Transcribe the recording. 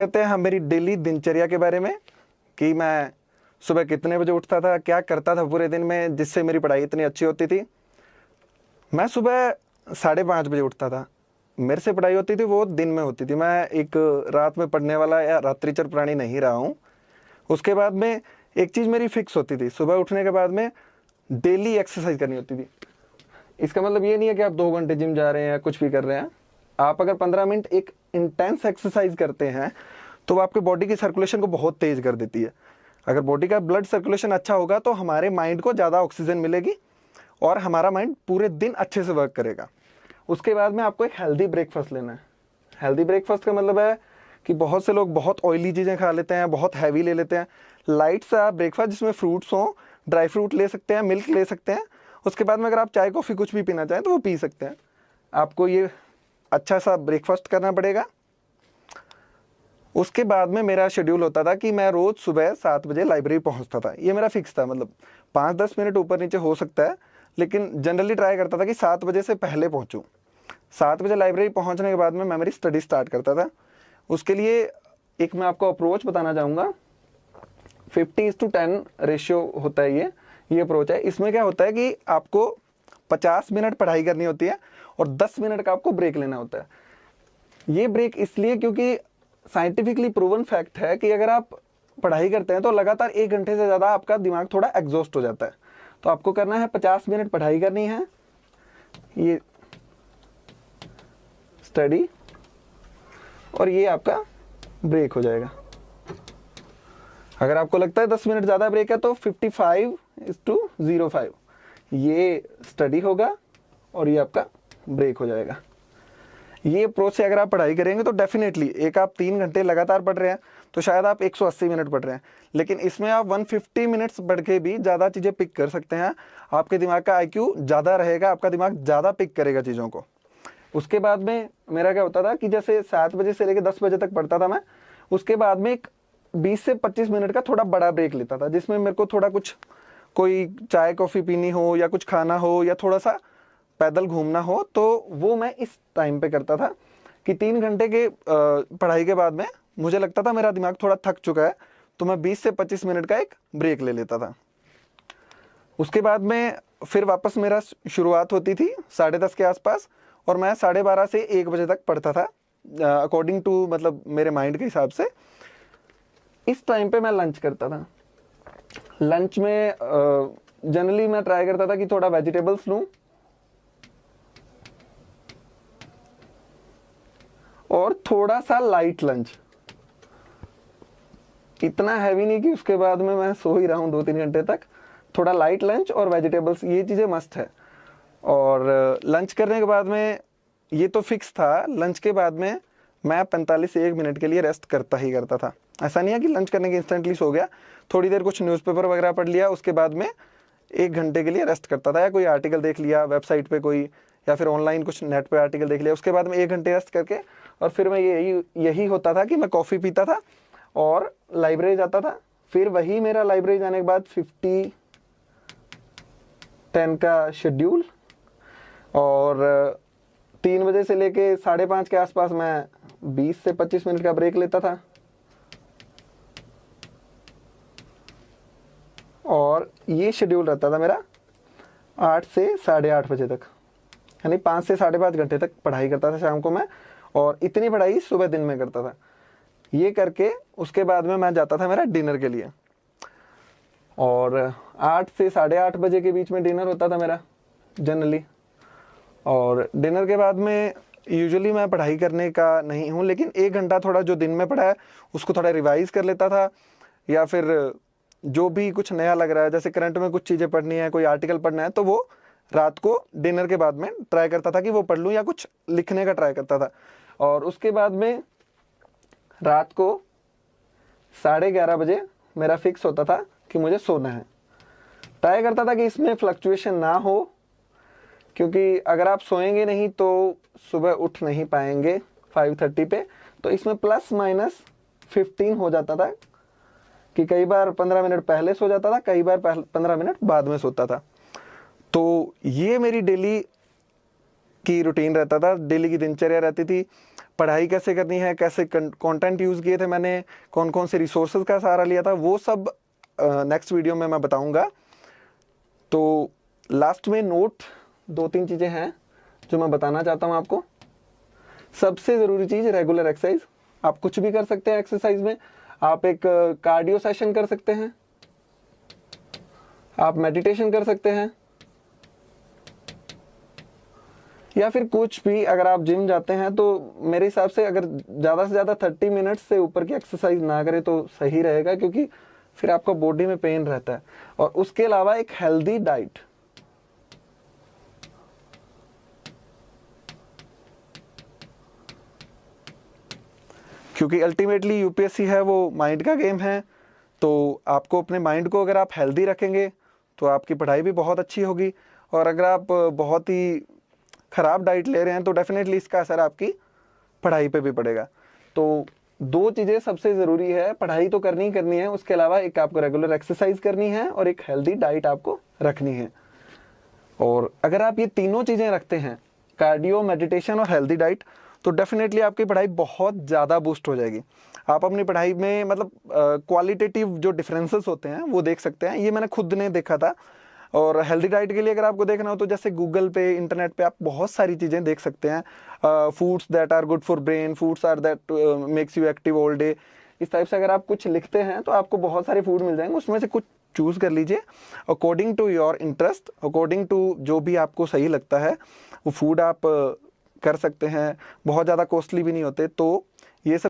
कहते हैं हम मेरी डेली दिनचर्या के बारे में कि मैं सुबह कितने बजे उठता था, क्या करता था पूरे दिन में जिससे मेरी पढ़ाई इतनी अच्छी होती थी। मैं सुबह 5:30 बजे उठता था। मेरे से पढ़ाई होती थी वो दिन में होती थी। मैं एक रात में पढ़ने वाला या रात्रिचर प्राणी नहीं रहा हूँ। उसके बाद में एक चीज़ मेरी फिक्स होती थी, सुबह उठने के बाद में डेली एक्सरसाइज करनी होती थी। इसका मतलब ये नहीं है कि आप 2 घंटे जिम जा रहे हैं या कुछ भी कर रहे हैं। आप अगर 15 मिनट एक इंटेंस एक्सरसाइज करते हैं तो वो आपके बॉडी की सर्कुलेशन को बहुत तेज कर देती है। अगर बॉडी का ब्लड सर्कुलेशन अच्छा होगा तो हमारे माइंड को ज़्यादा ऑक्सीजन मिलेगी और हमारा माइंड पूरे दिन अच्छे से वर्क करेगा। उसके बाद में आपको एक हेल्दी ब्रेकफास्ट लेना है। हेल्दी ब्रेकफास्ट का मतलब है कि बहुत से लोग बहुत ऑयली चीज़ें खा लेते हैं, बहुत हैवी ले लेते हैं। लाइट सा ब्रेकफास्ट जिसमें फ्रूट्स हों, ड्राई फ्रूट ले सकते हैं, मिल्क ले सकते हैं। उसके बाद में अगर आप चाय कॉफ़ी कुछ भी पीना चाहें तो वो पी सकते हैं। आपको ये अच्छा सा ब्रेकफास्ट करना पड़ेगा। उसके बाद में मेरा शेड्यूल होता था कि मैं रोज़ सुबह 7 बजे लाइब्रेरी पहुंचता था। ये मेरा फिक्स था, मतलब 5-10 मिनट ऊपर नीचे हो सकता है, लेकिन जनरली ट्राई करता था कि 7 बजे से पहले पहुंचूं। 7 बजे लाइब्रेरी पहुंचने के बाद में मैं मेरी स्टडी स्टार्ट करता था। उसके लिए एक मैं आपको अप्रोच बताना चाहूँगा। 50:10 रेशियो होता है ये अप्रोच है। इसमें क्या होता है कि आपको 50 मिनट पढ़ाई करनी होती है और 10 मिनट का आपको ब्रेक लेना होता है। ये ब्रेक इसलिए क्योंकि साइंटिफिकली प्रूवन फैक्ट है कि अगर आप पढ़ाई करते हैं तो लगातार 1 घंटे से ज़्यादा आपका दिमाग थोड़ा एग्जॉस्ट हो जाता है। तो आपको करना है 50 मिनट पढ़ाई करनी है, ये स्टडी, और ये आपका ब्रेक हो जाएगा। अगर आपको लगता है 10 मिनट ज़्यादा ब्रेक है तो 55:05 ये स्टडी होगा और ये आपका ब्रेक हो जाएगा। ये अप्रोच से अगर आप पढ़ाई करेंगे तो डेफिनेटली एक आप 3 घंटे लगातार पढ़ रहे हैं तो शायद आप 180 मिनट पढ़ रहे हैं, लेकिन इसमें आप 150 मिनट्स पढ़ के भी ज़्यादा चीज़ें पिक कर सकते हैं। आपके दिमाग का IQ ज़्यादा रहेगा, आपका दिमाग ज़्यादा पिक करेगा चीज़ों को। उसके बाद में मेरा क्या होता था कि जैसे 7 बजे से लेकर 10 बजे तक पढ़ता था मैं। उसके बाद में एक 20 से 25 मिनट का थोड़ा बड़ा ब्रेक लेता था, जिसमें मेरे को थोड़ा कुछ कोई चाय कॉफ़ी पीनी हो या कुछ खाना हो या थोड़ा सा पैदल घूमना हो, तो वो मैं इस टाइम पे करता था कि 3 घंटे के पढ़ाई के बाद में मुझे लगता था मेरा दिमाग थोड़ा थक चुका है, तो मैं 20 से 25 मिनट का एक ब्रेक ले लेता था। उसके बाद में फिर वापस मेरा शुरुआत होती थी 10:30 के आसपास और मैं 12:30 से 1 बजे तक पढ़ता था, अकॉर्डिंग टू मतलब मेरे माइंड के हिसाब से। इस टाइम पे मैं लंच करता था। लंच में जनरली मैं ट्राई करता था कि थोड़ा वेजिटेबल्स लूँ और थोड़ा सा लाइट लंच, इतना हैवी नहीं कि उसके बाद में मैं सो ही रहा हूँ 2-3 घंटे तक। थोड़ा लाइट लंच और वेजिटेबल्स, ये चीज़ें मस्ट है। और लंच करने के बाद में ये तो फिक्स था, लंच के बाद में मैं 45 से 1 मिनट के लिए रेस्ट करता ही करता था। ऐसा नहीं है कि लंच करने के इंस्टेंटली सो गया, थोड़ी देर कुछ न्यूज़पेपर वगैरह पढ़ लिया, उसके बाद में 1 घंटे के लिए रेस्ट करता था, या कोई आर्टिकल देख लिया वेबसाइट पे कोई, या फिर ऑनलाइन कुछ नेट पे आर्टिकल देख लिया। उसके बाद में 1 घंटे रेस्ट करके और फिर मैं यही होता था कि मैं कॉफ़ी पीता था और लाइब्रेरी जाता था। फिर वही मेरा लाइब्रेरी जाने के बाद 50:10 का शेड्यूल, और 3 बजे से लेके 5:30 के आसपास मैं 20 से 25 मिनट का ब्रेक लेता था, और ये शेड्यूल रहता था मेरा 8 से 8:30 बजे तक, यानी 5 से 5.5 घंटे तक पढ़ाई करता था शाम को मैं, और इतनी पढ़ाई सुबह दिन में करता था। ये करके उसके बाद में मैं जाता था मेरा डिनर के लिए, और 8 से 8:30 बजे के बीच में डिनर होता था मेरा जनरली। और डिनर के बाद में यूजुअली मैं पढ़ाई करने का नहीं हूँ, लेकिन 1 घंटा थोड़ा जो दिन में पढ़ा है उसको थोड़ा रिवाइज कर लेता था, या फिर जो भी कुछ नया लग रहा है, जैसे करंट में कुछ चीज़ें पढ़नी है, कोई आर्टिकल पढ़ना है, तो वो रात को डिनर के बाद में ट्राई करता था कि वो पढ़ लूँ, या कुछ लिखने का ट्राई करता था। और उसके बाद में रात को 11:30 बजे मेरा फिक्स होता था कि मुझे सोना है। ट्राई करता था कि इसमें फ्लक्चुएशन ना हो, क्योंकि अगर आप सोएंगे नहीं तो सुबह उठ नहीं पाएंगे 5:30 पे, तो इसमें ±15 हो जाता था कि कई बार 15 मिनट पहले सो जाता था, कई बार 15 मिनट बाद में सोता था। तो ये मेरी डेली की रूटीन रहता था, डेली की दिनचर्या रहती थी। पढ़ाई कैसे करनी है, कैसे कंटेंट यूज़ किए थे मैंने, कौन कौन से रिसोर्सेज का सहारा लिया था, वो सब नेक्स्ट वीडियो में मैं बताऊंगा। तो लास्ट में नोट 2-3 चीज़ें हैं जो मैं बताना चाहता हूँ आपको। सबसे ज़रूरी चीज़ रेगुलर एक्सरसाइज। आप कुछ भी कर सकते हैं एक्सरसाइज में। आप एक कार्डियो सेशन कर सकते हैं, आप मेडिटेशन कर सकते हैं, या फिर कुछ भी। अगर आप जिम जाते हैं तो मेरे हिसाब से अगर ज़्यादा से ज़्यादा 30 मिनट से ऊपर की एक्सरसाइज ना करें तो सही रहेगा, क्योंकि फिर आपका बॉडी में पेन रहता है। और उसके अलावा एक हेल्दी डाइट। क्योंकि अल्टीमेटली यूपीएससी है वो माइंड का गेम है, तो आपको अपने माइंड को अगर आप हेल्दी रखेंगे तो आपकी पढ़ाई भी बहुत अच्छी होगी। और अगर आप बहुत ही ख़राब डाइट ले रहे हैं तो डेफिनेटली इसका असर आपकी पढ़ाई पे भी पड़ेगा। तो 2 चीज़ें सबसे ज़रूरी है, पढ़ाई तो करनी ही करनी है, उसके अलावा एक आपको रेगुलर एक्सरसाइज करनी है और एक हेल्दी डाइट आपको रखनी है। और अगर आप ये तीनों चीज़ें रखते हैं, कार्डियो, मेडिटेशन और हेल्दी डाइट, तो डेफिनेटली आपकी पढ़ाई बहुत ज़्यादा बूस्ट हो जाएगी। आप अपनी पढ़ाई में मतलब क्वालिटेटिव जो डिफरेंसेस होते हैं वो देख सकते हैं। ये मैंने खुद ने देखा था। और हेल्दी डाइट के लिए अगर आपको देखना हो तो जैसे गूगल पे, इंटरनेट पे आप बहुत सारी चीज़ें देख सकते हैं। Foods that are good for brain, foods are that makes you active all day. इस टाइप से अगर आप कुछ लिखते हैं तो आपको बहुत सारे फूड मिल जाएंगे, उसमें से कुछ चूज़ कर लीजिए according to your interest, according to जो भी आपको सही लगता है वो फूड आप कर सकते हैं। बहुत ज़्यादा कॉस्टली भी नहीं होते। तो ये सब